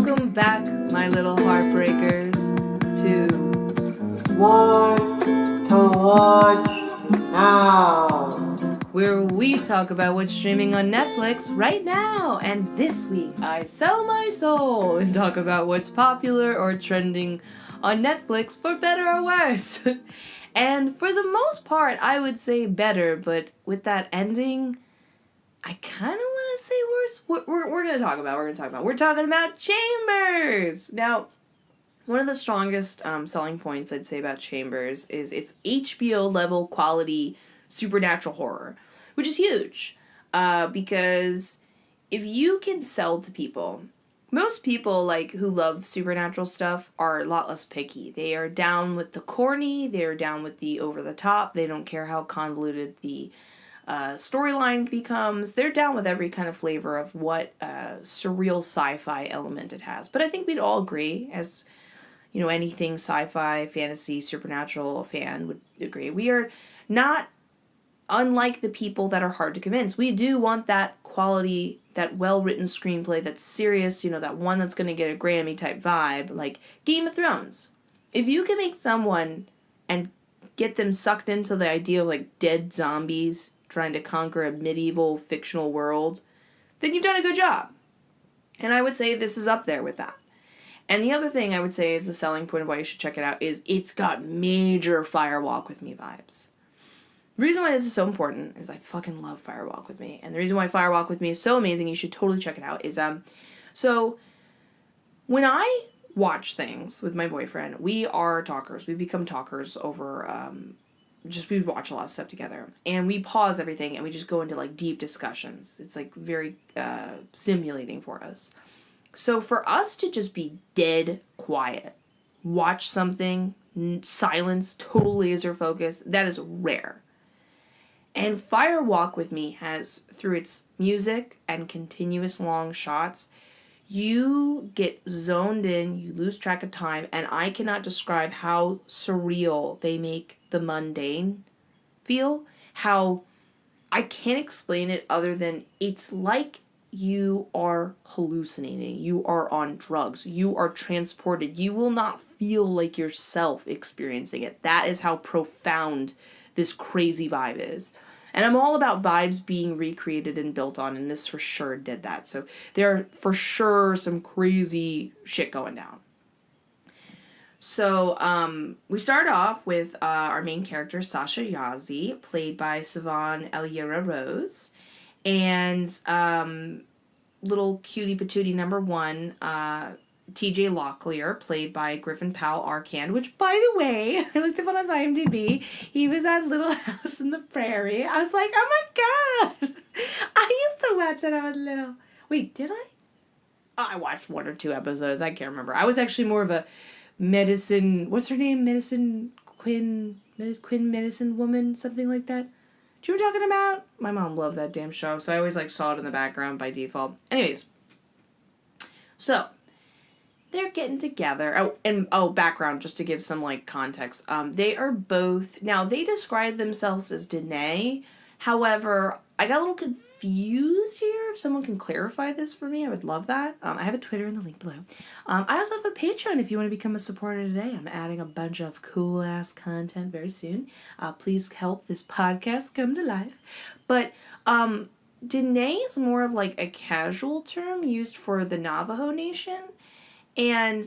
Welcome back, my little heartbreakers, to What to Watch Now, where we talk about what's streaming on Netflix right now. And this week, I sell my soul and talk about what's popular or trending on Netflix, for better or worse. And for the most part, I would say better, but with that ending, I kind of want to say worse. We're going to talk about. We're talking about Chambers. Now, one of the strongest selling points I'd say about Chambers is its HBO level quality supernatural horror, which is huge. Because if you can sell to people, most people like who love supernatural stuff are a lot less picky. They are down with the corny. They are down with the over the top. They don't care how convoluted the storyline becomes. They're down with every kind of flavor of what surreal sci-fi element it has. But I think we'd all agree, as you know, anything sci-fi, fantasy, supernatural fan would agree, we are not unlike the people that are hard to convince. We do want that quality, that well-written screenplay that's serious, you know, that one that's going to get a Grammy type vibe, like Game of Thrones. If you can make someone and get them sucked into the idea of like dead zombies trying to conquer a medieval fictional world, then you've done a good job. And I would say this is up there with that. And the other thing I would say is the selling point of why you should check it out is it's got major Fire Walk With Me vibes. The reason why this is so important is I fucking love Fire Walk With Me. And the reason why Fire Walk With Me is so amazing, you should totally check it out, is so when I watch things with my boyfriend, we are talkers. We become talkers over we watch a lot of stuff together, and we pause everything and we just go into like deep discussions. It's like very stimulating for us. So for us to just be dead quiet, watch something, silence, total laser focus, that is rare. And Fire Walk With Me has, through its music and continuous long shots, you get zoned in, you lose track of time, and I cannot describe how surreal they make the mundane feel. How I can't explain it other than it's like you are hallucinating. You are on drugs. You are transported. You will not feel like yourself experiencing it. That is how profound this crazy vibe is. And I'm all about vibes being recreated and built on, and this for sure did that. So there are for sure some crazy shit going down. So we start off with our main character, Sasha Yazzie, played by Sivan Alyra Rose, and little cutie patootie number one, TJ Locklear, played by Griffin Powell-Arcand, which, by the way, I looked up on his IMDb. He was on Little House on the Prairie. I was like, oh my god! I used to watch that when I was little. Wait, did I? Oh, I watched 1 or 2 episodes. I can't remember. I was actually more of a what's her name? Medicine woman, something like that. Do you know what I'm talking about? My mom loved that damn show, so I always like saw it in the background by default. Anyways, so they're getting together. Background, just to give some like context. They are both, now they describe themselves as Danae. However, I got a little confused here. If someone can clarify this for me, I would love that. I have a Twitter in the link below. I also have a Patreon if you want to become a supporter today. I'm adding a bunch of cool ass content very soon. Please help this podcast come to life. But Danae is more of like a casual term used for the Navajo Nation. And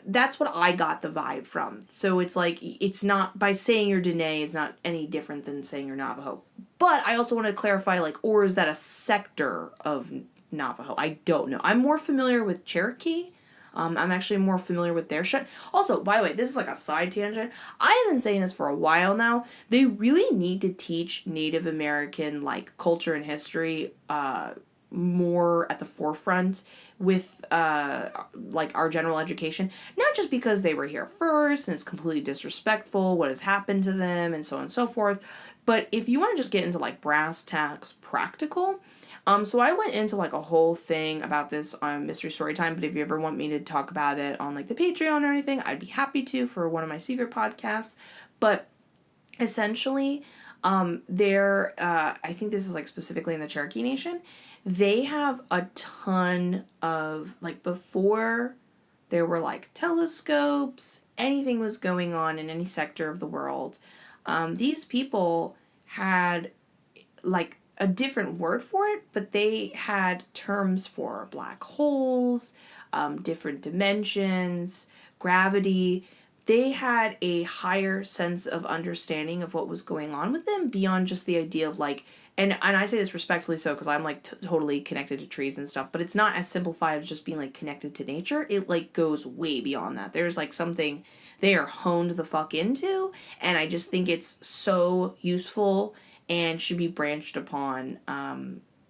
that's what I got the vibe from. So it's like, it's not, by saying you're Danae is not any different than saying you're Navajo. But I also want to clarify, like, or is that a sector of Navajo? I don't know. I'm more familiar with Cherokee. I'm actually more familiar with their shit. Also, by the way, this is like a side tangent. I have been saying this for a while now. They really need to teach Native American, like, culture and history more at the forefront with like our general education, not just because they were here first and it's completely disrespectful what has happened to them and so on and so forth, but if you want to just get into like brass tacks practical, so I went into like a whole thing about this on Mystery Storytime, but if you ever want me to talk about it on like the Patreon or anything, I'd be happy to for one of my secret podcasts. But essentially, I think this is like specifically in the Cherokee Nation, they have a ton of, like, before there were like telescopes, anything was going on in any sector of the world, these people had like a different word for it, but they had terms for black holes, different dimensions, gravity. They had a higher sense of understanding of what was going on with them beyond just the idea of like, and I say this respectfully so because I'm like totally connected to trees and stuff, but it's not as simplified as just being like connected to nature. It like goes way beyond that. There's like something they are honed the fuck into, and I just think it's so useful and should be branched upon.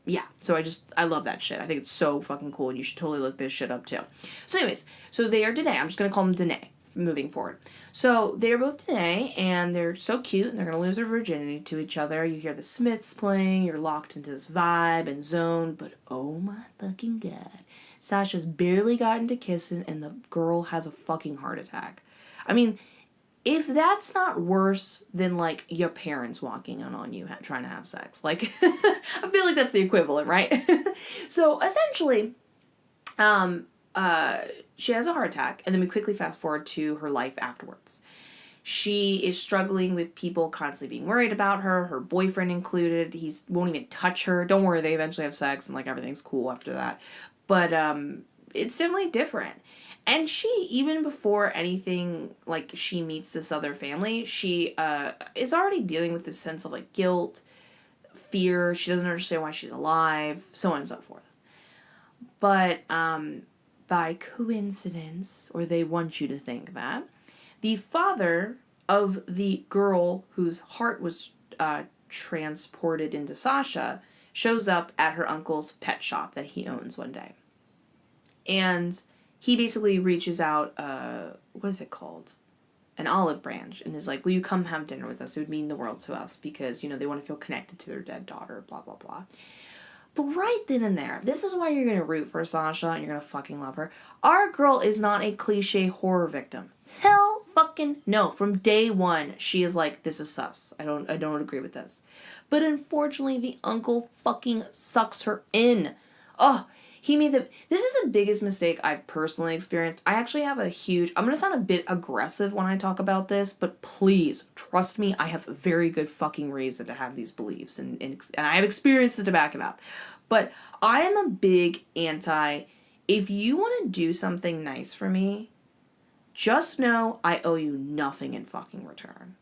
Yeah, so I love that shit. I think it's so fucking cool, and you should totally look this shit up too. So anyways, so they are Danae. I'm just gonna call them Danae moving forward. So they're both Danae, and they're so cute, and they're gonna lose their virginity to each other. You hear the Smiths playing, you're locked into this vibe and zone, but oh my fucking god. Sasha's barely gotten to kissing, and the girl has a fucking heart attack. I mean, if that's not worse than, like, your parents walking in on you trying to have sex. Like, I feel like that's the equivalent, right? So, essentially, she has a heart attack, and then we quickly fast forward to her life afterwards. She is struggling with people constantly being worried about her, her boyfriend included. He won't even touch her. Don't worry, they eventually have sex, and, like, everything's cool after that. But, it's definitely different. And she, even before anything, like, she meets this other family, she is already dealing with this sense of, like, guilt, fear. She doesn't understand why she's alive, so on and so forth. But by coincidence, or they want you to think that, the father of the girl whose heart was transported into Sasha shows up at her uncle's pet shop that he owns one day. And he basically reaches out, what is it called? An olive branch, and is like, will you come have dinner with us? It would mean the world to us because, you know, they want to feel connected to their dead daughter, blah, blah, blah. But right then and there, this is why you're going to root for Sasha and you're going to fucking love her. Our girl is not a cliche horror victim. Hell fucking no. From day one, she is like, this is sus. I don't agree with this. But unfortunately, the uncle fucking sucks her in. Oh, this is the biggest mistake I've personally experienced. I actually have I'm going to sound a bit aggressive when I talk about this, but please, trust me, I have a very good fucking reason to have these beliefs, and I have experiences to back it up. But I am a big if you want to do something nice for me, just know I owe you nothing in fucking return.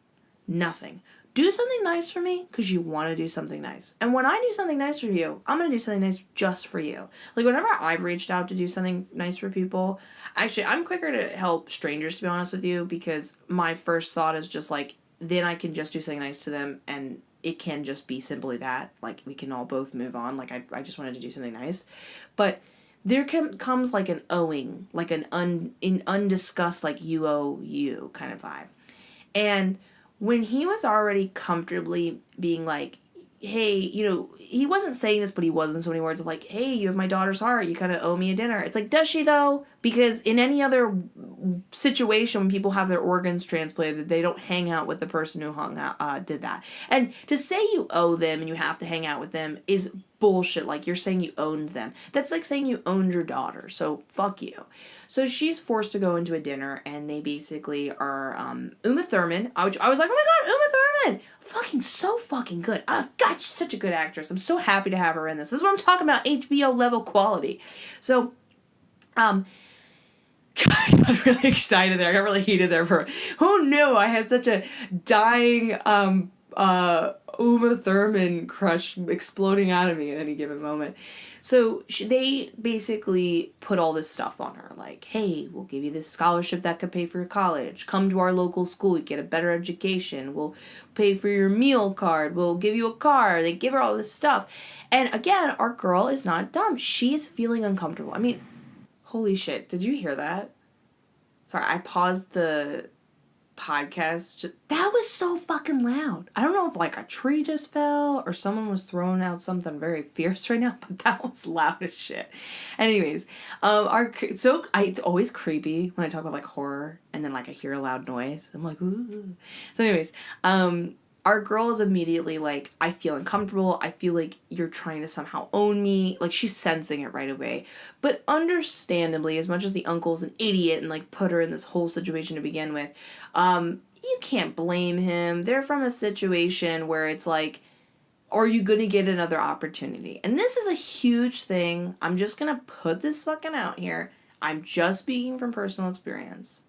Nothing. Do something nice for me because you want to do something nice. And when I do something nice for you, I'm going to do something nice just for you. Like, whenever I've reached out to do something nice for people, actually, I'm quicker to help strangers, to be honest with you, because my first thought is just, like, then I can just do something nice to them, and it can just be simply that. Like, we can all both move on. Like, I just wanted to do something nice. But there comes, like, an owing, like an undiscussed, like, you owe you kind of vibe. And when he was already comfortably being like, hey, you know, he wasn't saying this, but he was in so many words of like, hey, you have my daughter's heart, you kind of owe me a dinner. It's like, does she though? Because in any other situation when people have their organs transplanted, they don't hang out with the person who did that. And to say you owe them and you have to hang out with them is bullshit. Like, you're saying you owned them. That's like saying you owned your daughter, so fuck you. So she's forced to go into a dinner, and they basically are, Uma Thurman. I was like, oh my god, Uma Thurman! Fucking so fucking good. Oh god, she's such a good actress. I'm so happy to have her in this. This is what I'm talking about, HBO level quality. So, God, I got really excited there. I got really heated there for, oh no, I had such a dying, Uma Thurman crush exploding out of me at any given moment. So they basically put all this stuff on her, like, hey, we'll give you this scholarship that could pay for your college. Come to our local school, you get a better education. We'll pay for your meal card. We'll give you a car. They give her all this stuff. And again, our girl is not dumb. She's feeling uncomfortable. I mean, holy shit, did you hear that? Sorry, I paused the podcast. That was so fucking loud. I don't know if like a tree just fell or someone was throwing out something very fierce right now, but that was loud as shit. Anyways, it's always creepy when I talk about like horror and then like I hear a loud noise. I'm like, ooh. So anyways, our girl is immediately like, I feel uncomfortable. I feel like you're trying to somehow own me. Like, she's sensing it right away. But understandably, as much as the uncle's an idiot and, like, put her in this whole situation to begin with, you can't blame him. They're from a situation where it's like, are you going to get another opportunity? And this is a huge thing. I'm just going to put this fucking out here. I'm just speaking from personal experience.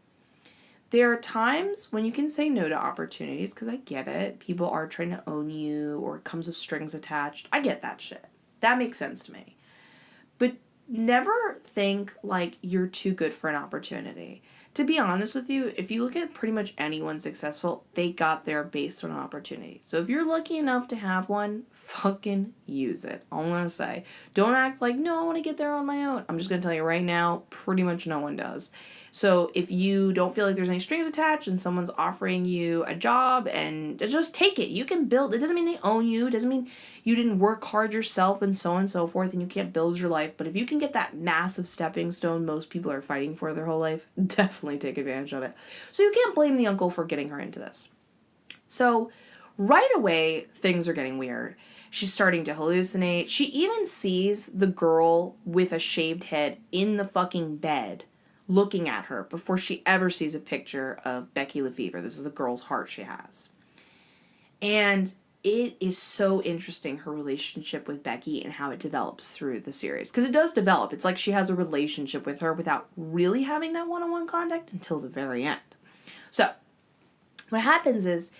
There are times when you can say no to opportunities, because I get it. People are trying to own you, or it comes with strings attached. I get that shit. That makes sense to me. But never think like you're too good for an opportunity. To be honest with you, if you look at pretty much anyone successful, they got there based on an opportunity. So if you're lucky enough to have one, fucking use it. All I'm going to say. Don't act like, no, I want to get there on my own. I'm just going to tell you right now, pretty much no one does. So if you don't feel like there's any strings attached and someone's offering you a job, and just take it. You can build. It doesn't mean they own you. It doesn't mean you didn't work hard yourself and so on and so forth and you can't build your life. But if you can get that massive stepping stone most people are fighting for their whole life, definitely take advantage of it. So you can't blame the uncle for getting her into this. So right away, things are getting weird. She's starting to hallucinate. She even sees the girl with a shaved head in the fucking bed looking at her before she ever sees a picture of Becky LaFever. This is the girl's heart she has. And it is so interesting, her relationship with Becky and how it develops through the series. Because it does develop. It's like she has a relationship with her without really having that one-on-one contact until the very end. So, what happens is,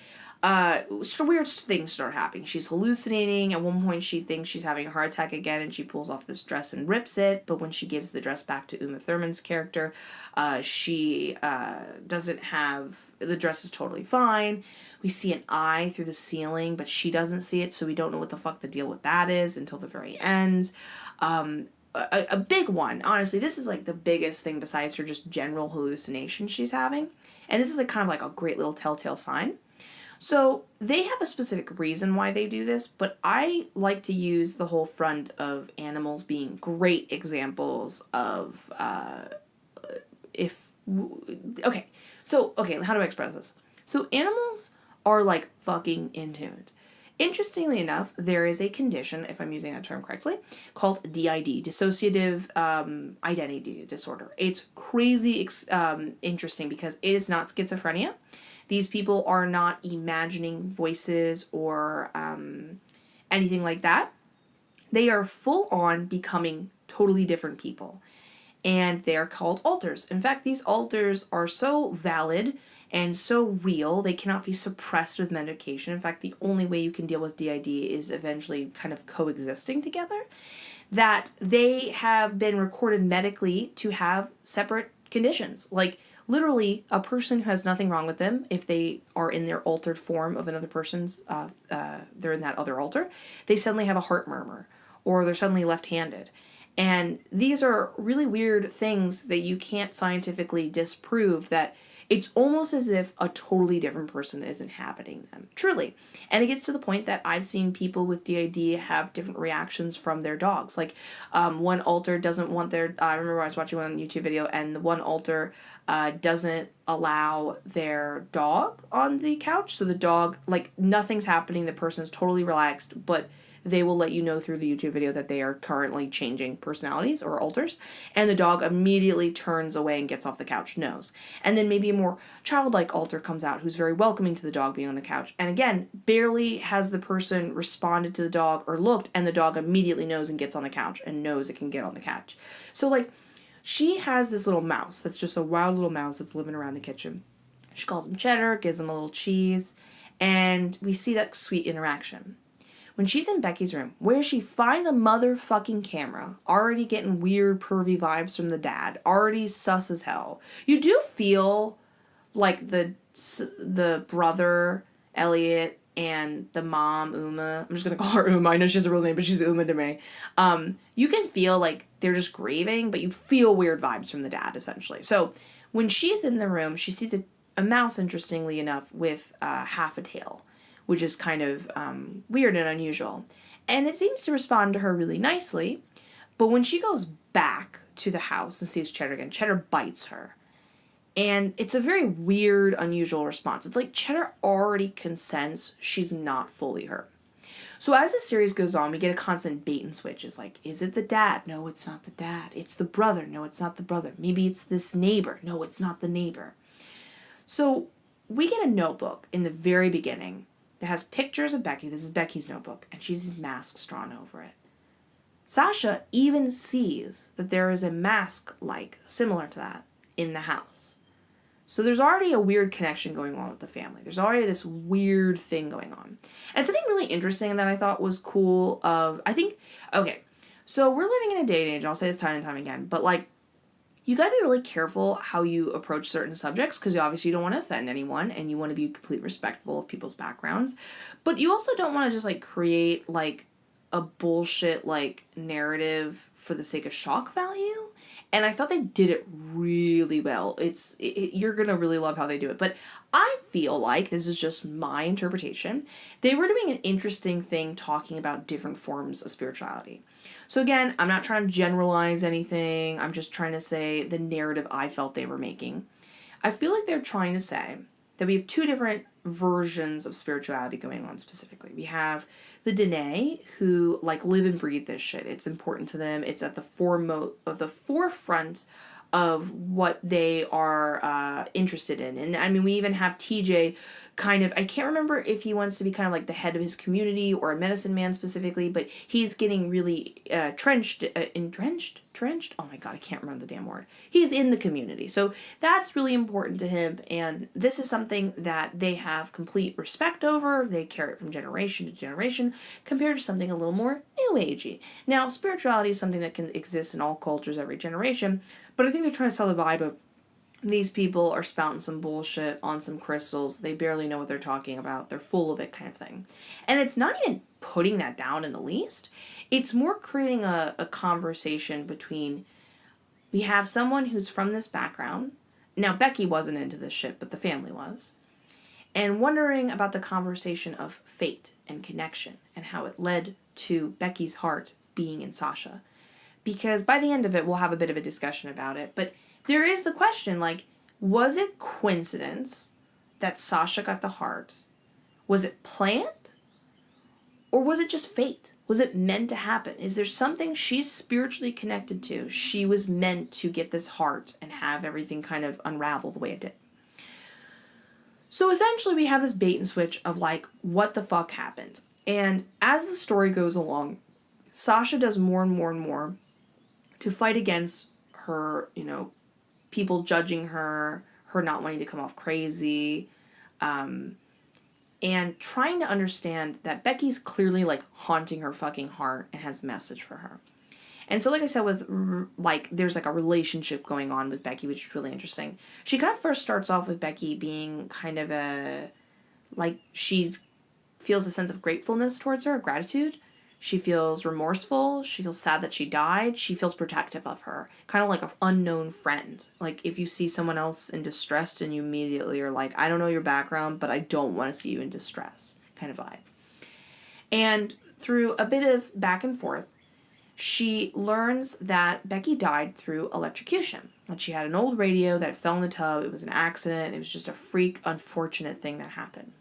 weird things start happening. She's hallucinating. At one point, she thinks she's having a heart attack again, and she pulls off this dress and rips it. But when she gives the dress back to Uma Thurman's character, she doesn't have... The dress is totally fine. We see an eye through the ceiling, but she doesn't see it, so we don't know what the fuck the deal with that is until the very end. A big one. Honestly, this is like the biggest thing besides her just general hallucination she's having. And this is like kind of like a great little telltale sign. So they have a specific reason why they do this, but I like to use the whole front of animals being great examples of, how do I express this? So animals are like fucking in tune. Interestingly enough, there is a condition, if I'm using that term correctly, called DID, dissociative identity disorder. It's crazy interesting because it is not schizophrenia. These people are not imagining voices or anything like that. They are full on becoming totally different people. And they are called alters. In fact, these alters are so valid and so real, they cannot be suppressed with medication. In fact, the only way you can deal with DID is eventually kind of coexisting together. That they have been recorded medically to have separate conditions. Like, literally, a person who has nothing wrong with them, if they are in their altered form of another person's, they're in that other alter, they suddenly have a heart murmur, or they're suddenly left-handed. And these are really weird things that you can't scientifically disprove, that it's almost as if a totally different person is inhabiting them. Truly. And it gets to the point that I've seen people with DID have different reactions from their dogs. Like, one alter doesn't want their... I remember I was watching one YouTube video, and the one alter doesn't allow their dog on the couch. So the dog, like, nothing's happening. The person is totally relaxed, but they will let you know through the YouTube video that they are currently changing personalities or alters. And the dog immediately turns away and gets off the couch, knows. And then maybe a more childlike alter comes out who's very welcoming to the dog being on the couch. And again, barely has the person responded to the dog or looked, and the dog immediately knows and gets on the couch and knows it can get on the couch. So, like, she has this little mouse that's just a wild little mouse that's living around the kitchen. She calls him Cheddar, gives him a little cheese, and we see that sweet interaction. When she's in Becky's room, where she finds a motherfucking camera, already getting weird, pervy vibes from the dad, already sus as hell, you do feel like the brother, Elliot, and the mom, Uma, I'm just going to call her Uma, I know she has a real name, but she's Uma to me, you can feel like they're just grieving, but you feel weird vibes from the dad, essentially. So when she's in the room, she sees a mouse, interestingly enough, with half a tail, which is kind of weird and unusual. And it seems to respond to her really nicely. But when she goes back to the house and sees Cheddar again, Cheddar bites her. And it's a very weird, unusual response. It's like Cheddar already consents she's not fully her. So as the series goes on, we get a constant bait and switch. It's like, is it the dad? No, it's not the dad. It's the brother. No, it's not the brother. Maybe it's this neighbor. No, it's not the neighbor. So we get a notebook in the very beginning that has pictures of Becky. This is Becky's notebook, and she's masks drawn over it. Sasha even sees that there is a mask similar to that in the house. So there's already a weird connection going on with the family. There's already this weird thing going on. And something really interesting that I thought was cool so we're living in a day and age, and I'll say this time and time again, but you gotta be really careful how you approach certain subjects, because obviously you don't want to offend anyone, and you want to be completely respectful of people's backgrounds. But you also don't want to just create a bullshit narrative for the sake of shock value. And I thought they did it really well. You're going to really love how they do it. But I feel like, this is just my interpretation, they were doing an interesting thing talking about different forms of spirituality. So again, I'm not trying to generalize anything. I'm just trying to say the narrative I felt they were making. I feel like they're trying to say that we have two different versions of spirituality going on specifically. We have the Dene, who live and breathe this shit. It's important to them. It's at the forefront of what they are interested in. And I mean, we even have TJ I can't remember if he wants to be the head of his community or a medicine man specifically, but he's getting really entrenched. Oh my God, I can't remember the damn word. He's in the community. So that's really important to him. And this is something that they have complete respect over. They carry it from generation to generation compared to something a little more new agey. Now, spirituality is something that can exist in all cultures, every generation, but I think they're trying to sell the vibe of these people are spouting some bullshit on some crystals. They barely know what they're talking about. They're full of it, kind of thing. And it's not even putting that down in the least. It's more creating a conversation between, we have someone who's from this background. Now, Becky wasn't into this shit, but the family was. And wondering about the conversation of fate and connection and how it led to Becky's heart being in Sasha. Because by the end of it, we'll have a bit of a discussion about it. But there is the question, was it coincidence that Sasha got the heart? Was it planned? Or was it just fate? Was it meant to happen? Is there something she's spiritually connected to? She was meant to get this heart and have everything kind of unravel the way it did. So essentially we have this bait and switch of what the fuck happened? And as the story goes along, Sasha does more and more and more to fight against her, people judging her not wanting to come off crazy, and trying to understand that Becky's clearly haunting her fucking heart and has a message for her. And so like I said, with there's a relationship going on with Becky, which is really interesting. She kind of first starts off with Becky being kind of feels a sense of gratefulness towards her, gratitude. She feels remorseful. She feels sad that she died. She feels protective of her. Kind of like an unknown friend. If you see someone else in distress and you immediately are I don't know your background, but I don't want to see you in distress kind of vibe. And through a bit of back and forth, she learns that Becky died through electrocution. And she had an old radio that fell in the tub. It was an accident. It was just a freak, unfortunate thing that happened.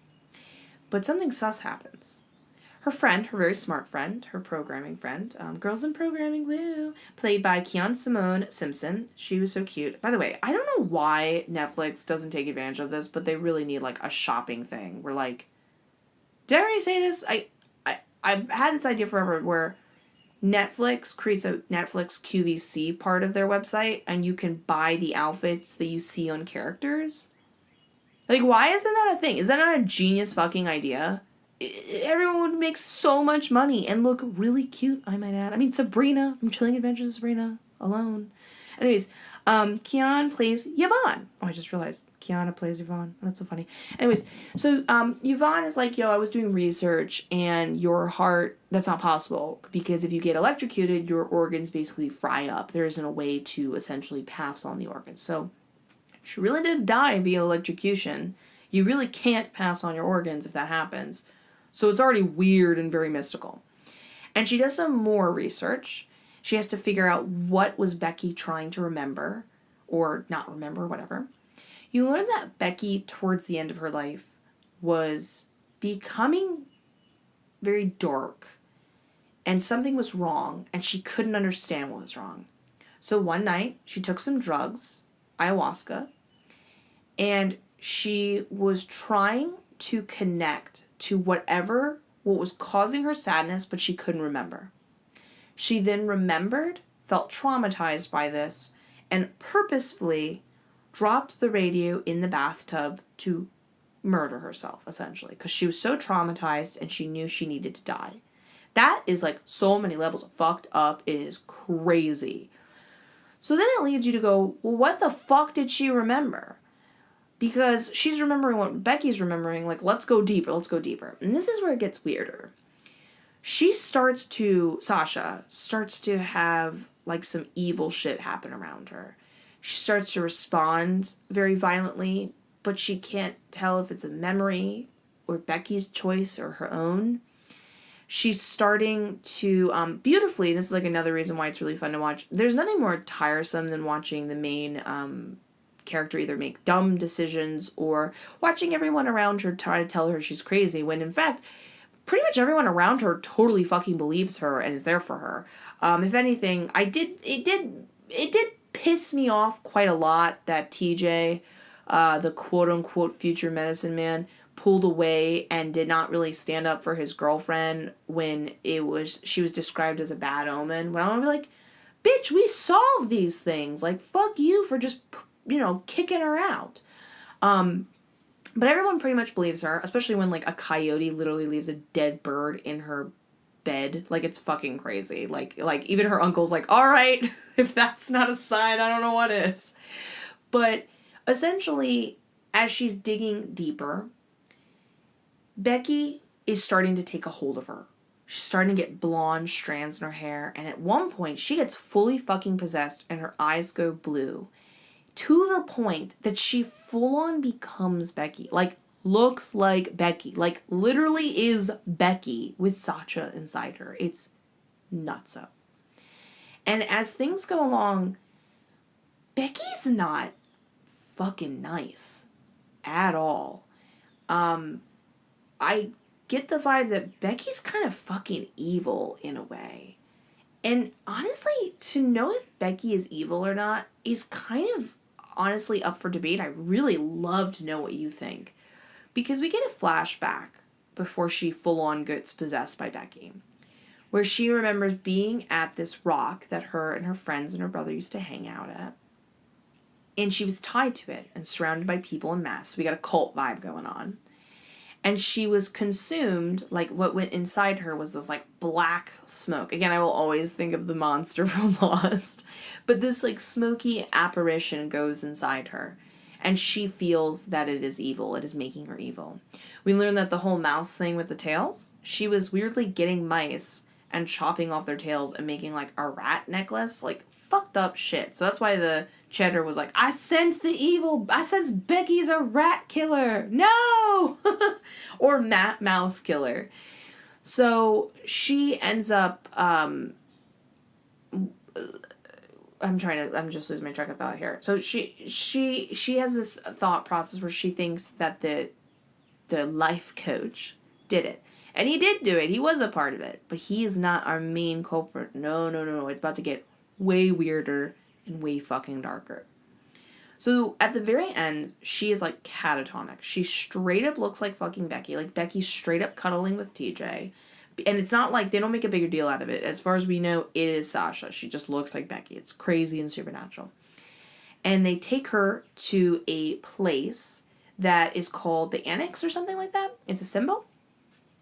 But something sus happens. Her friend, her very smart friend, her programming friend, girls in programming, woo, played by Simone Simpson. She was so cute. By the way, I don't know why Netflix doesn't take advantage of this, but they really need a shopping thing where did I already say this? I've had this idea forever where Netflix creates a Netflix QVC part of their website and you can buy the outfits that you see on characters. Why isn't that a thing? Is that not a genius fucking idea? Everyone would make so much money and look really cute, I might add. I mean, Sabrina from Chilling Adventures of Sabrina alone. Anyways, Kyanna plays Yvonne. Oh, I just realized Kyanna plays Yvonne. That's so funny. Anyways, so Yvonne is I was doing research and your heart, that's not possible because if you get electrocuted, your organs basically fry up. There isn't a way to essentially pass on the organs. So she really did die via electrocution. You really can't pass on your organs if that happens. So it's already weird and very mystical. And she does some more research. She has to figure out what was Becky trying to remember or not remember, whatever. You learn that Becky, towards the end of her life, was becoming very dark, and something was wrong, and she couldn't understand what was wrong. So one night, she took some drugs, ayahuasca, and she was trying to connect to what was causing her sadness, but she couldn't remember. She then remembered, felt traumatized by this, and purposefully dropped the radio in the bathtub to murder herself, essentially, because she was so traumatized and she knew she needed to die. That is like so many levels of fucked up. It is crazy. So then it leads you to go, well, what the fuck did she remember? Because she's remembering what Becky's remembering. Like, let's go deeper. And this is where it gets weirder. Sasha starts to have, like, some evil shit happen around her. She starts to respond very violently, but she can't tell if it's a memory or Becky's choice or her own. She's starting to, beautifully, this is like another reason why it's really fun to watch. There's nothing more tiresome than watching the main character either make dumb decisions or watching everyone around her try to tell her she's crazy, when in fact, pretty much everyone around her totally fucking believes her and is there for her. If anything, it did piss me off quite a lot that TJ, the quote-unquote future medicine man, pulled away and did not really stand up for his girlfriend when she was described as a bad omen. When I want to be like, bitch, we solve these things. Like, fuck you for just, kicking her out. But everyone pretty much believes her, especially when, like, a coyote literally leaves a dead bird in her bed. Like, it's fucking crazy. Like even her uncle's like, all right, if that's not a sign, I don't know what is. But essentially, as she's digging deeper, Becky is starting to take a hold of her. She's starting to get blonde strands in her hair, and at one point, she gets fully fucking possessed, and her eyes go blue. To the point that she full-on becomes Becky. Like, looks like Becky. Like, literally is Becky with Sasha inside her. It's nutso. And as things go along, Becky's not fucking nice at all. I get the vibe that Becky's kind of fucking evil in a way. And honestly, to know if Becky is evil or not is kind of honestly up for debate. I really love to know what you think. Because we get a flashback before she full-on gets possessed by Becky, where she remembers being at this rock that her and her friends and her brother used to hang out at. And she was tied to it and surrounded by people in masks. We got a cult vibe going on. And she was consumed, like, what went inside her was this, like, black smoke. Again, I will always think of the monster from Lost. But this, like, smoky apparition goes inside her. And she feels that it is evil. It is making her evil. We learn that the whole mouse thing with the tails, she was weirdly getting mice and chopping off their tails and making, like, a rat necklace. Like, fucked up shit. So that's why the Cheddar was like, I sense the evil. I sense Becky's a rat killer. No! Or mouse killer. So she ends up, I'm just losing my track of thought here. So she has this thought process where she thinks that the life coach did it. And he did do it. He was a part of it. But he is not our main culprit. No. It's about to get way weirder and way fucking darker. So at the very end, she is like catatonic. She straight up looks like fucking Becky. Like Becky's straight up cuddling with TJ. And it's not like they don't make a bigger deal out of it. As far as we know, it is Sasha. She just looks like Becky. It's crazy and supernatural. And they take her to a place that is called the Annex or something like that. It's a symbol.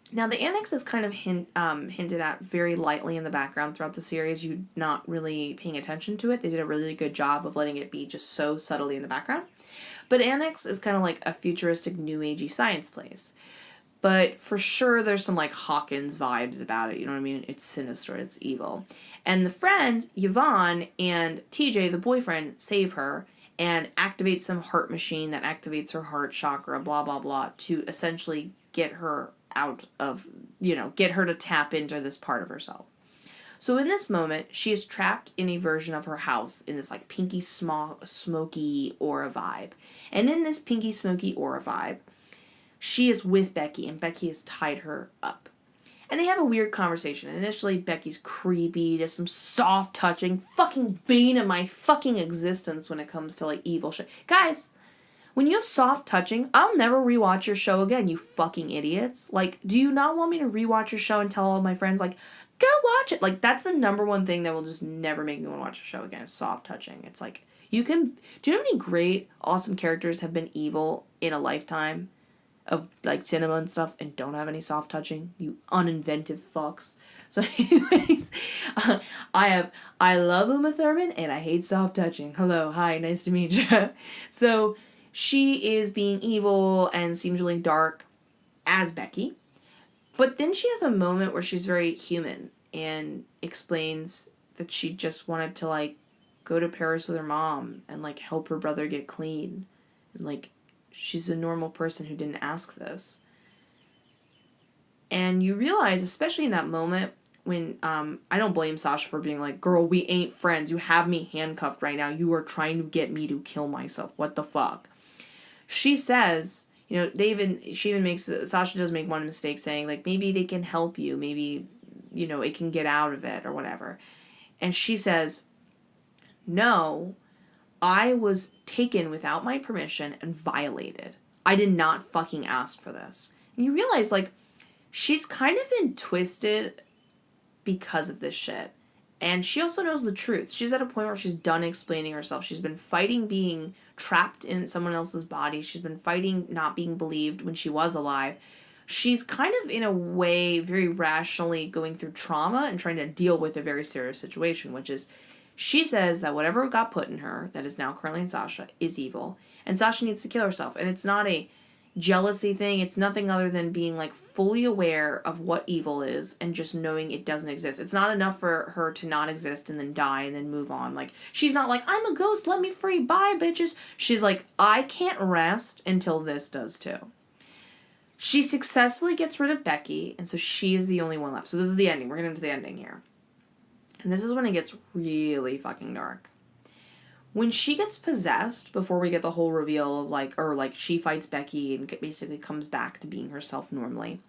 Now, the Annex is kind of hinted at very lightly in the background throughout the series. You're not really paying attention to it. They did a really good job of letting it be just so subtly in the background. But Annex is kind of like a futuristic, new agey science place. But for sure, there's some like Hawkins vibes about it. You know what I mean? It's sinister. It's evil. And the friend, Yvonne, and TJ, the boyfriend, save her and activate some heart machine that activates her heart chakra, blah, blah, blah, to essentially get her out of, get her to tap into this part of herself. So in this moment, she is trapped in a version of her house in this like pinky smoky aura vibe. And in this pinky smoky aura vibe, she is with Becky, and Becky has tied her up. And they have a weird conversation. Initially, Becky's creepy, just some soft touching, fucking bane of my fucking existence when it comes to like evil shit. Guys, when you have soft touching, I'll never rewatch your show again, you fucking idiots. Like, do you not want me to rewatch your show and tell all my friends, like, go watch it? Like, that's the number one thing that will just never make me want to watch a show again, is soft touching. It's like, do you know how many great, awesome characters have been evil in a lifetime of, like, cinema and stuff and don't have any soft touching? You uninventive fucks. So anyways, I love Uma Thurman and I hate soft touching. Hello, hi, nice to meet you. So she is being evil and seems really dark as Becky. But then she has a moment where she's very human and explains that she just wanted to, like, go to Paris with her mom and, like, help her brother get clean. And, like, she's a normal person who didn't ask this. And you realize, especially in that moment, when, I don't blame Sasha for being like, girl, we ain't friends. You have me handcuffed right now. You are trying to get me to kill myself. What the fuck? She says, you know, Sasha does make one mistake saying, like, maybe they can help you. Maybe, you know, it can get out of it or whatever. And she says, no, I was taken without my permission and violated. I did not fucking ask for this. And you realize, like, she's kind of been twisted because of this shit. And she also knows the truth. She's at a point where she's done explaining herself. She's been fighting being trapped in someone else's body. She's been fighting not being believed when she was alive. She's kind of, in a way, very rationally going through trauma and trying to deal with a very serious situation, which is, she says that whatever got put in her, that is now currently in Sasha, is evil. And Sasha needs to kill herself. And it's not a jealousy thing. It's nothing other than being, like, fully aware of what evil is and just knowing it doesn't exist. It's not enough for her to not exist and then die and then move on. Like, she's not like, I'm a ghost, let me free, bye, bitches. She's like, I can't rest until this does too. She successfully gets rid of Becky, and so she is the only one left. So this is the ending. We're getting into the ending here. And this is when it gets really fucking dark. When she gets possessed, before we get the whole reveal of, like, or, like, she fights Becky and basically comes back to being herself normally,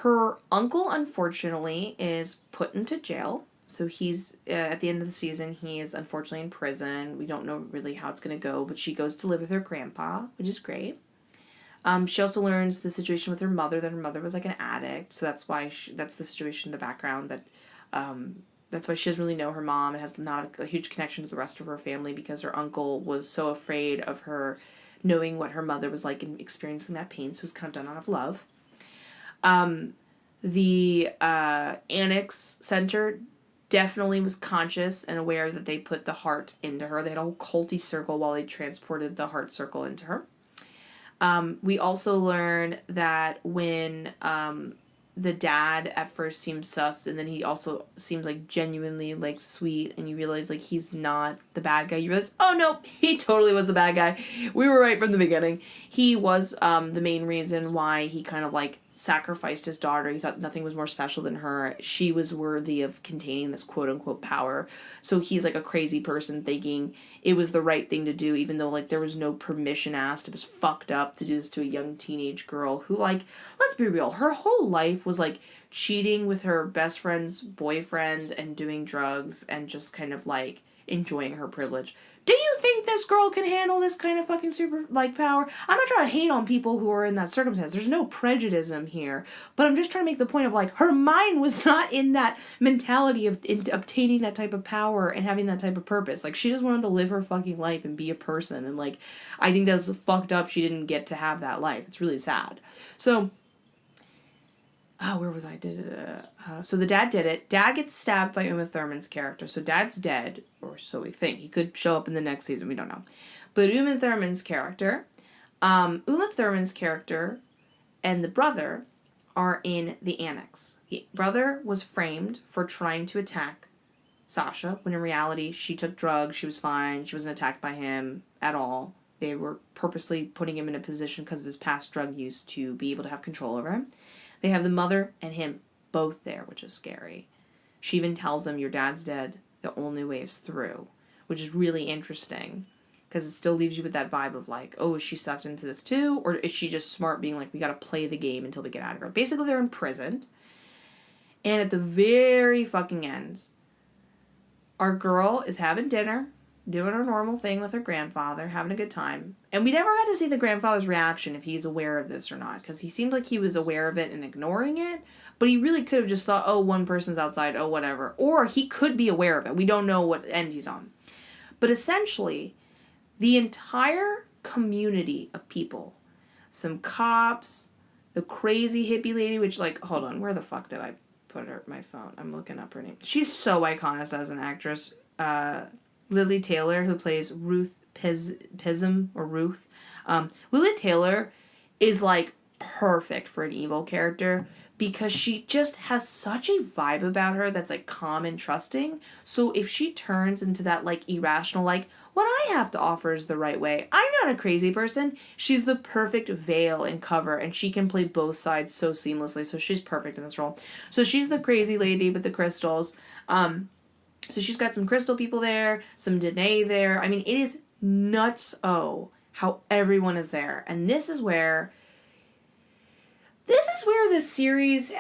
her uncle, unfortunately, is put into jail. So he's, at the end of the season, he is unfortunately in prison. We don't know really how it's going to go, but she goes to live with her grandpa, which is great. She also learns the situation with her mother, that her mother was, like, an addict. So that's why that's the situation in the background, that that's why she doesn't really know her mom and has not a huge connection to the rest of her family, because her uncle was so afraid of her knowing what her mother was like and experiencing that pain, so it was kind of done out of love. The Annex Center definitely was conscious and aware that they put the heart into her. They had a whole culty circle while they transported the heart circle into her. We also learn that when the dad at first seems sus, and then he also seems, like, genuinely, like, sweet, and you realize, like, he's not the bad guy. You realize, oh no, he totally was the bad guy. We were right from the beginning. He was the main reason why he kind of, like, sacrificed his daughter. He thought nothing was more special than her. She was worthy of containing this quote-unquote power. So he's, like, a crazy person thinking it was the right thing to do, even though, like, there was no permission asked. It was fucked up to do this to a young teenage girl who, like, let's be real, her whole life was, like, cheating with her best friend's boyfriend and doing drugs and just kind of, like, enjoying her privilege. Do you think this girl can handle this kind of fucking super, like, power? I'm not trying to hate on people who are in that circumstance. There's no prejudice here. But I'm just trying to make the point of, like, her mind was not in that mentality of obtaining that type of power and having that type of purpose. Like, she just wanted to live her fucking life and be a person. And, like, I think that was fucked up. She didn't get to have that life. It's really sad. So, where was I? So the dad did it. Dad gets stabbed by Uma Thurman's character. So Dad's dead, or so we think. He could show up in the next season. We don't know. But Uma Thurman's character and the brother are in the annex. The brother was framed for trying to attack Sasha, when in reality she took drugs. She was fine. She wasn't attacked by him at all. They were purposely putting him in a position because of his past drug use to be able to have control over him. They have the mother and him both there, which is scary. She even tells him, your dad's dead. The only way is through, which is really interesting because it still leaves you with that vibe of like, oh, is she sucked into this too? Or is she just smart being like, we got to play the game until we get out of here? Basically, they're imprisoned. And at the very fucking end, our girl is having dinner, doing her normal thing with her grandfather, having a good time. And we never got to see the grandfather's reaction if he's aware of this or not, because he seemed like he was aware of it and ignoring it. But he really could have just thought, oh, one person's outside, oh, whatever. Or he could be aware of it. We don't know what end he's on. But essentially, the entire community of people, some cops, the crazy hippie lady, which, like, hold on, where the fuck did I put her? My phone. I'm looking up her name. She's so iconic as an actress. Lily Taylor, who plays Ruth Pism, or Ruth. Lily Taylor is, like, perfect for an evil character because she just has such a vibe about her that's, like, calm and trusting. So if she turns into that, like, irrational, like, what I have to offer is the right way, I'm not a crazy person, she's the perfect veil and cover, and she can play both sides so seamlessly, so she's perfect in this role. So she's the crazy lady with the crystals. So she's got some crystal people there, some Danae there. I mean, it is nuts how everyone is there. And this is where this series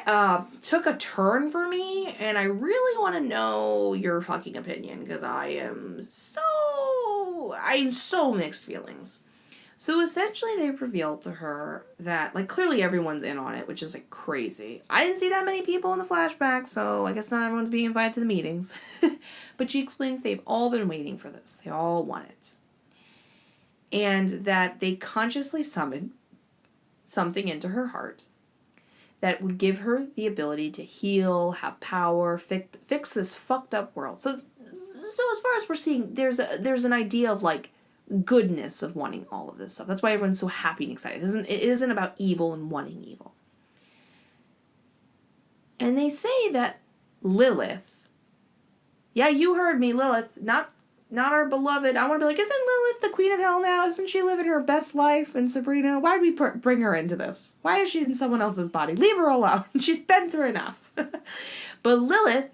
took a turn for me, and I really want to know your fucking opinion, because I have so mixed feelings. So essentially they revealed to her that, like, clearly everyone's in on it, which is, like, crazy. I didn't see that many people in the flashback, so I guess not everyone's being invited to the meetings. But she explains they've all been waiting for this. They all want it. And that they consciously summoned something into her heart that would give her the ability to heal, have power, fix this fucked up world. So as far as we're seeing, there's an idea of, like, goodness of wanting all of this stuff. That's why everyone's so happy and excited. It isn't about evil and wanting evil. And they say that Lilith, yeah, you heard me, Lilith, not our beloved. I want to be like, isn't Lilith the queen of hell now? Isn't she living her best life in Sabrina? Why did we bring her into this? Why is she in someone else's body? Leave her alone. She's been through enough. But Lilith,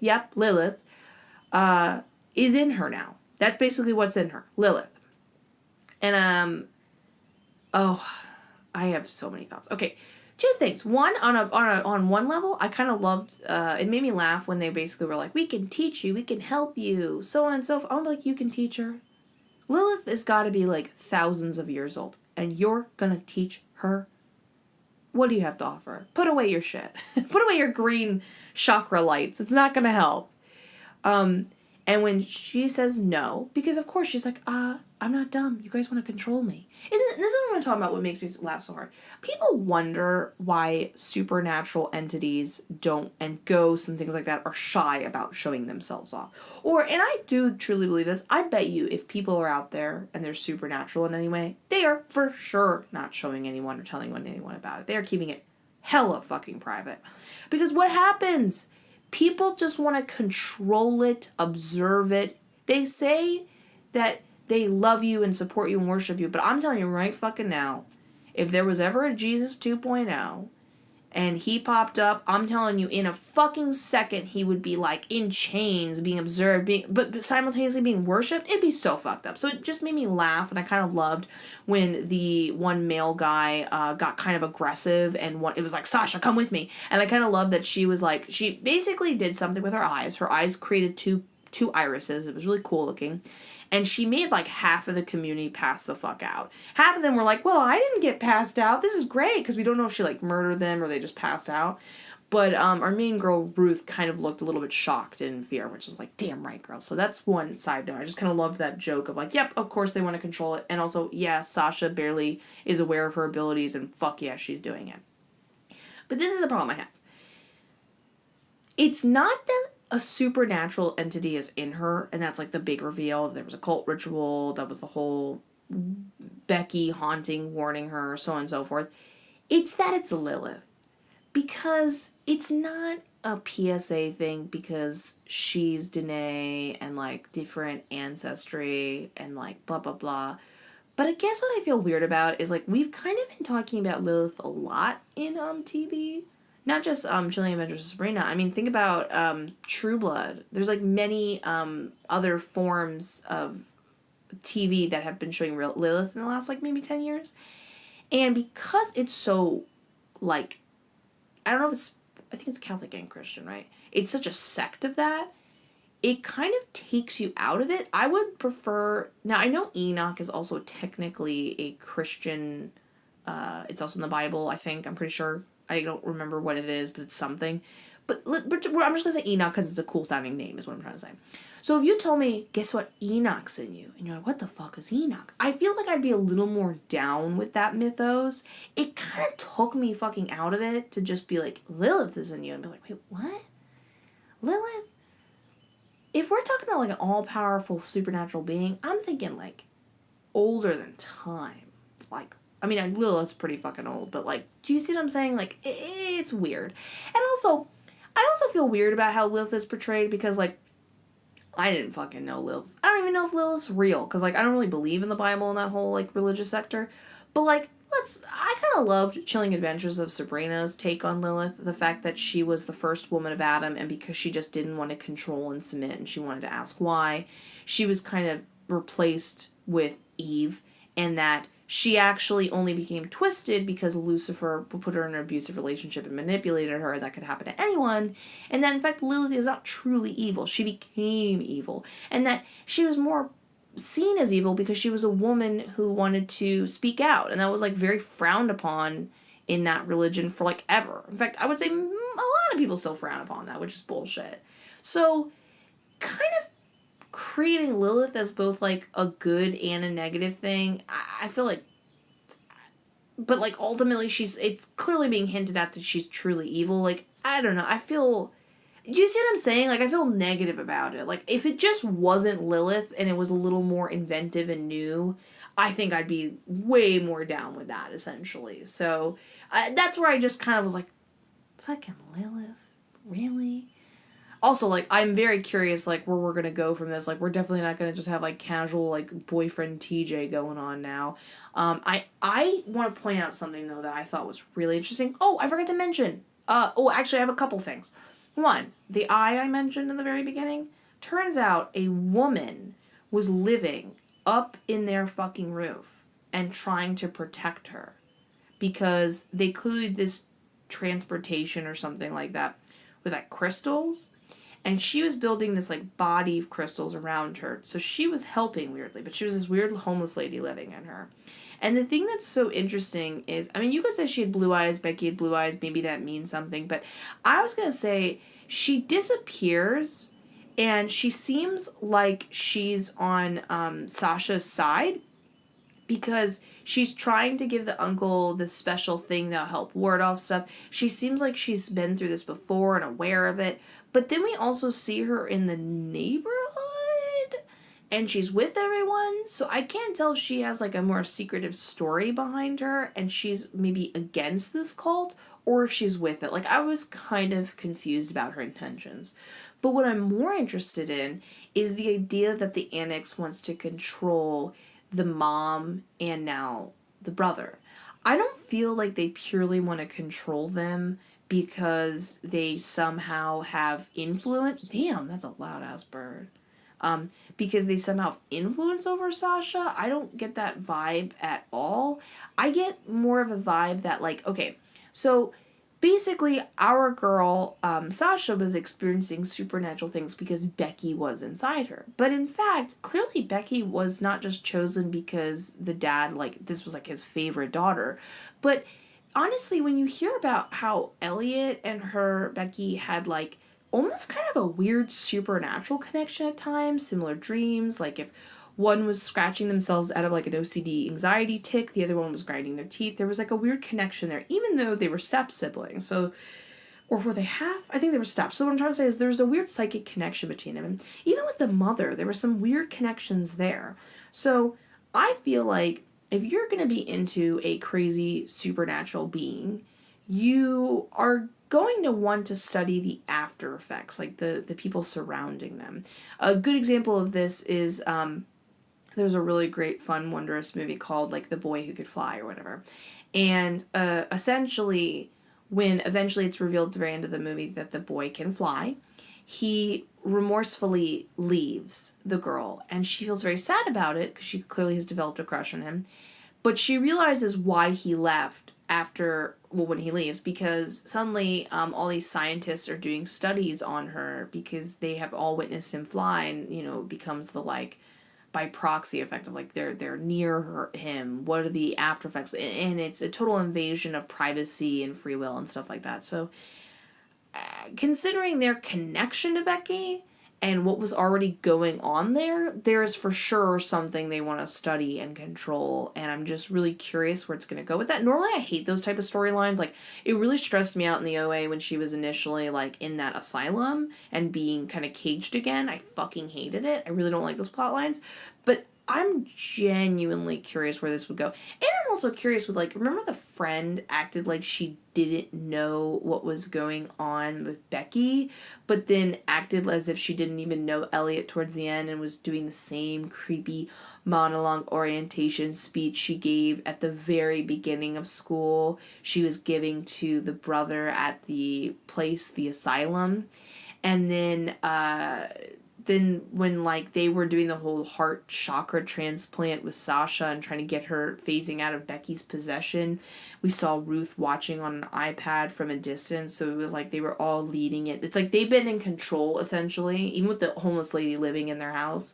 is in her now. That's basically what's in her. Lilith. And, I have so many thoughts. Okay, two things. One, on one level, I kind of loved, it made me laugh when they basically were like, we can teach you, we can help you, so on and so forth. I'm like, you can teach her? Lilith has got to be, like, thousands of years old, and you're gonna teach her? What do you have to offer? Put away your shit. Put away your green chakra lights. It's not gonna help. And when she says no, because of course she's like, I'm not dumb. You guys want to control me. This is what I'm talking about, what makes me laugh so hard. People wonder why supernatural entities and ghosts and things like that are shy about showing themselves off. And I do truly believe this, I bet you if people are out there and they're supernatural in any way, they are for sure not showing anyone or telling anyone about it. They are keeping it hella fucking private. Because what happens? People just want to control it, observe it. They say that they love you and support you and worship you, but I'm telling you right fucking now, if there was ever a Jesus 2.0 and he popped up, I'm telling you, in a fucking second, he would be, like, in chains, being observed, but simultaneously being worshipped. It'd be so fucked up. So it just made me laugh, and I kind of loved when the one male guy got kind of aggressive, and it was like, Sasha, come with me. And I kind of loved that she was like, she basically did something with her eyes. Her eyes created two irises. It was really cool looking. And she made, like, half of the community pass the fuck out. Half of them were like, well, I didn't get passed out. This is great. Because we don't know if she, like, murdered them or they just passed out. But our main girl, Ruth, kind of looked a little bit shocked and in fear, which is like, damn right, girl. So that's one side note. I just kind of loved that joke of, like, yep, of course they want to control it. And also, yeah, Sasha barely is aware of her abilities, and fuck yeah, she's doing it. But this is the problem I have. It's not that a supernatural entity is in her, and that's, like, the big reveal. There was a cult ritual, that was the whole Becky haunting, warning her, so on and so forth. It's that it's Lilith. Because it's not a PSA thing because she's Danae and, like, different ancestry and, like, blah, blah, blah. But I guess what I feel weird about is, like, we've kind of been talking about Lilith a lot in TV. not just Chilling Adventures of Sabrina. I mean, think about True Blood. There's like many other forms of TV that have been showing Lilith in the last like maybe 10 years. And because it's so like, I don't know if it's, I think it's Catholic and Christian, right? It's such a sect of that. It kind of takes you out of it. I would prefer, now I know Enoch is also technically a Christian, it's also in the Bible, I think, I'm pretty sure. I don't remember what it is, but it's something. But I'm just going to say Enoch because it's a cool sounding name is what I'm trying to say. So if you told me, guess what, Enoch's in you, and you're like, what the fuck is Enoch? I feel like I'd be a little more down with that mythos. It kind of took me fucking out of it to just be like, Lilith is in you, and be like, wait, what? Lilith? If we're talking about like an all-powerful supernatural being, I'm thinking like older than time. Like, I mean, Lilith's pretty fucking old, but like, do you see what I'm saying? Like, it's weird. And also, I also feel weird about how Lilith is portrayed because like, I didn't fucking know Lilith. I don't even know if Lilith's real because like, I don't really believe in the Bible and that whole like religious sector. But like, I kind of loved Chilling Adventures of Sabrina's take on Lilith. The fact that she was the first woman of Adam, and because she just didn't want to control and submit, and she wanted to ask why, she was kind of replaced with Eve, and that she actually only became twisted because Lucifer put her in an abusive relationship and manipulated her. That could happen to anyone. And that, in fact, Lilith is not truly evil. She became evil. And that she was more seen as evil because she was a woman who wanted to speak out, and that was like very frowned upon in that religion for like ever. In fact, I would say a lot of people still frown upon that, which is bullshit. So kind of creating Lilith as both like a good and a negative thing, I feel like, but like ultimately it's clearly being hinted at that she's truly evil. Like, I don't know, do you see what I'm saying? Like, I feel negative about it. Like, if it just wasn't Lilith and it was a little more inventive and new, I think I'd be way more down with that, essentially. So, that's where I just kind of was like, fucking Lilith? Really? Also, like, I'm very curious, like, where we're gonna go from this. Like, we're definitely not gonna just have, like, casual, like, boyfriend TJ going on now. I want to point out something, though, that I thought was really interesting. Oh, I forgot to mention. Actually, I have a couple things. One, the eye I mentioned in the very beginning. Turns out a woman was living up in their fucking roof and trying to protect her because they clearly did this transportation or something like that with like crystals, and she was building this like body of crystals around her. So she was helping weirdly, but she was this weird homeless lady living in her. And the thing that's so interesting is, I mean, you could say she had blue eyes, Becky had blue eyes, maybe that means something, but I was going to say she disappears and she seems like she's on Sasha's side because she's trying to give the uncle this special thing that'll help ward off stuff. She seems like she's been through this before and aware of it, but then we also see her in the neighborhood and she's with everyone, so I can't tell if she has like a more secretive story behind her and she's maybe against this cult or if she's with it. Like, I was kind of confused about her intentions. But what I'm more interested in is the idea that the Annex wants to control the mom and now the brother. I don't feel like they purely want to control them because they somehow have influence. Damn, that's a loud ass bird. Because they somehow have influence over Sasha. I don't get that vibe at all. I get more of a vibe that, like, okay, so basically our girl, Sasha, was experiencing supernatural things because Becky was inside her. But in fact, clearly Becky was not just chosen because the dad, like, this was like his favorite daughter. But honestly, when you hear about how Elliot and her, Becky, had like almost kind of a weird supernatural connection at times, similar dreams, like if one was scratching themselves out of like an OCD anxiety tic, the other one was grinding their teeth, there was like a weird connection there, even though they were step siblings. So, or were they half? I think they were steps. So what I'm trying to say is there was a weird psychic connection between them. And even with the mother, there were some weird connections there. So I feel like if you're going to be into a crazy supernatural being, you are going to want to study the after effects, like the people surrounding them. A good example of this is there's a really great, fun, wondrous movie called like The Boy Who Could Fly or whatever. And essentially when eventually it's revealed at the very end of the movie that the boy can fly, he remorsefully leaves the girl, and she feels very sad about it because she clearly has developed a crush on him. But she realizes why he left when he leaves, because suddenly all these scientists are doing studies on her because they have all witnessed him fly, and, it becomes the, by proxy effect of, they're near him. What are the after effects? And it's a total invasion of privacy and free will and stuff like that. So, considering their connection to Becky and what was already going on there's for sure something they want to study and control, and I'm just really curious where it's going to go with that. Normally I hate those type of storylines. It really stressed me out in the OA when she was initially, in that asylum and being kind of caged again. I fucking hated it. I really don't like those plot lines. But I'm genuinely curious where this would go. And I'm also curious with, remember the friend acted like she didn't know what was going on with Becky, but then acted as if she didn't even know Elliot towards the end and was doing the same creepy monologue orientation speech she gave at the very beginning of school. She was giving to the brother at the place, the asylum. And then when they were doing the whole heart chakra transplant with Sasha and trying to get her phasing out of Becky's possession, we saw Ruth watching on an iPad from a distance. So it was they were all leading it. It's they've been in control, essentially, even with the homeless lady living in their house.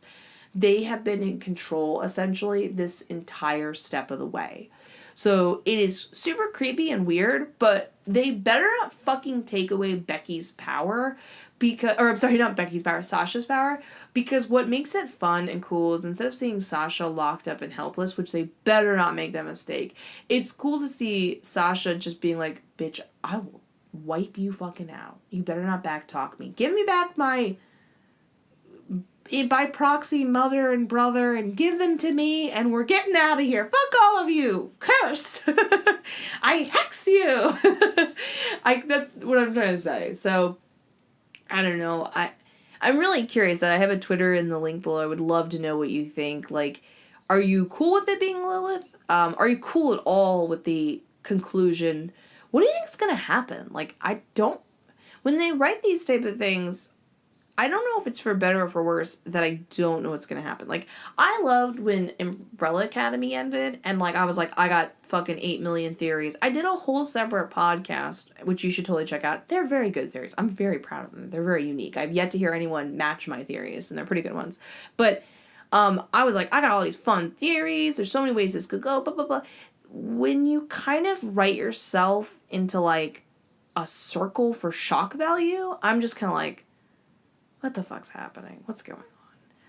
They have been in control, essentially, this entire step of the way. So it is super creepy and weird, but they better not fucking take away Becky's power, not Becky's power, Sasha's power, because what makes it fun and cool is instead of seeing Sasha locked up and helpless, which they better not make that mistake, it's cool to see Sasha just being like, bitch, I will wipe you fucking out. You better not backtalk me. Give me back my, by proxy, mother and brother, and give them to me, and we're getting out of here. Fuck all of you. Curse. I hex you. That's what I'm trying to say. So, I don't know. I'm really curious. I have a Twitter in the link below. I would love to know what you think. Are you cool with it being Lilith? Are you cool at all with the conclusion? What do you think is going to happen? When they write these type of things, I don't know if it's for better or for worse that I don't know what's going to happen. I loved when Umbrella Academy ended, and, I was I got fucking 8 million theories. I did a whole separate podcast, which you should totally check out. They're very good theories. I'm very proud of them. They're very unique. I've yet to hear anyone match my theories, and they're pretty good ones. But, I was I got all these fun theories. There's so many ways this could go, blah, blah, blah. When you kind of write yourself into, a circle for shock value, I'm just kind of what the fuck's happening? What's going on?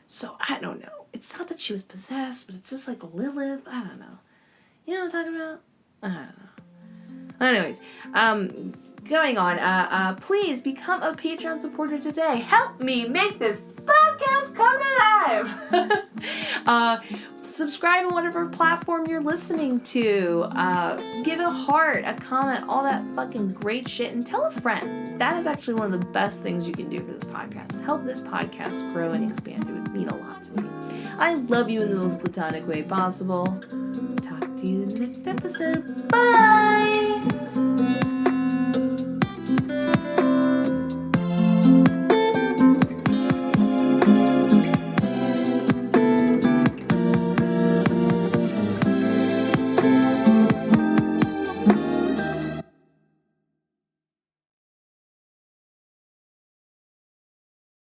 So, I don't know. It's not that she was possessed, but it's just Lilith. I don't know. You know what I'm talking about? I don't know. Anyways, going on. Please become a Patreon supporter today. Help me make this podcast come alive. Subscribe on whatever platform you're listening to. Give a heart, a comment, all that fucking great shit, and tell a friend. That is actually one of the best things you can do for this podcast. Help this podcast grow and expand. It would mean a lot to me. I love you in the most platonic way possible. Talk to you in the next episode. Bye!